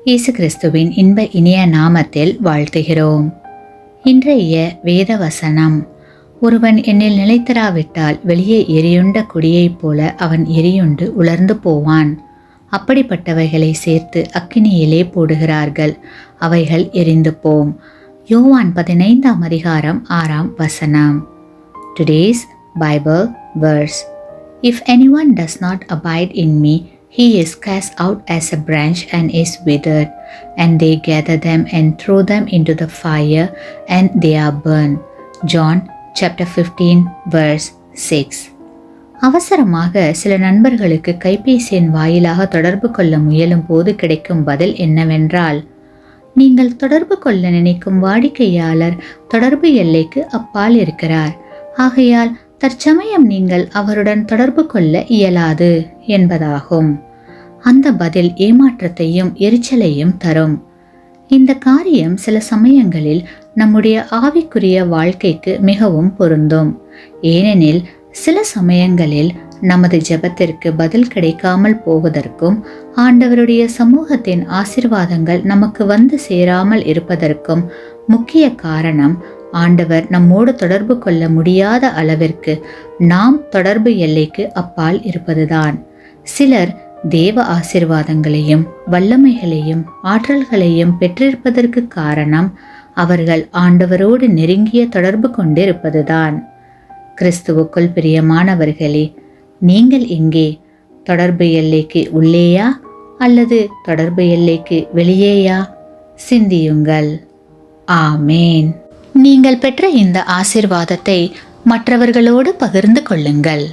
இயேசு கிறிஸ்துவின் இன்ப இனிய நாமத்தில் வாழ்த்துகிறோம். இன்றைய வேத வசனம்: ஒருவன் என்னில் நிலைத்திராவிட்டால் வெளியே எரியுண்ட குடியைப் போல அவன் எரியுண்டு உலர்ந்து போவான். அப்படிப்பட்டவைகளை சேர்த்து அக்கினியிலே போடுகிறார்கள், அவைகள் எரிந்து போம். யோவான் 15ஆம் அதிகாரம் 6ஆம் வசனம். Today's Bible verse: If anyone does not abide in me, he is cast out as a branch and is withered, and they gather them and throw them into the fire, and they are burned. John chapter 15 verse 6. அவசரமாக சில நண்பர்களுக்கு கைபேசியின் வாயிலாக தொடர்பு கொள்ள முயலும் போது கிடைக்கும் பதில் என்னவென்றால், நீங்கள் தொடர்பு கொள்ள நினைக்கும் வாடிக்கையாளர் தொடர்பு எல்லைக்கு அப்பால் இருக்கிறார், ஆகையால் தற்சமயம் நீங்கள் அவருடன் தொடர்பு கொள்ள இயலாது என்பதாகும். அந்த பதில் ஏமாற்றத்தையும் எரிச்சலையும் தரும். இந்த காரியம் சில சமயங்களில் நம்முடைய ஆவிக்குரிய வாழ்க்கைக்கு மிகவும் பொருந்தும். ஏனெனில் சில சமயங்களில் நமது ஜெபத்திற்கு பதில் கிடைக்காமல் போவதற்கும், ஆண்டவருடைய சமூகத்தின் ஆசீர்வாதங்கள் நமக்கு வந்து சேராமல் இருப்பதற்கும் முக்கிய காரணம், ஆண்டவர் நம்மோடு தொடர்பு கொள்ள முடியாத அளவிற்கு நாம் தொடர்பு எல்லைக்கு அப்பால் இருப்பதுதான். சிலர் தேவ ஆசீர்வாதங்களையும் வல்லமைகளையும் ஆற்றல்களையும் பெற்றிருப்பதற்கு காரணம் அவர்கள் ஆண்டவரோடு நெருங்கிய தொடர்பு கொண்டிருப்பதுதான். கிறிஸ்துவுக்குள் பிரியமானவர்களே, நீங்கள் எங்கே? தொடர்பு எல்லைக்கு உள்ளேயா அல்லது தொடர்பு எல்லைக்கு வெளியேயா? சிந்தியுங்கள். ஆமேன். நீங்கள் பெற்ற இந்த ஆசீர்வாதத்தை மற்றவர்களோடு பகிர்ந்து கொள்ளுங்கள்.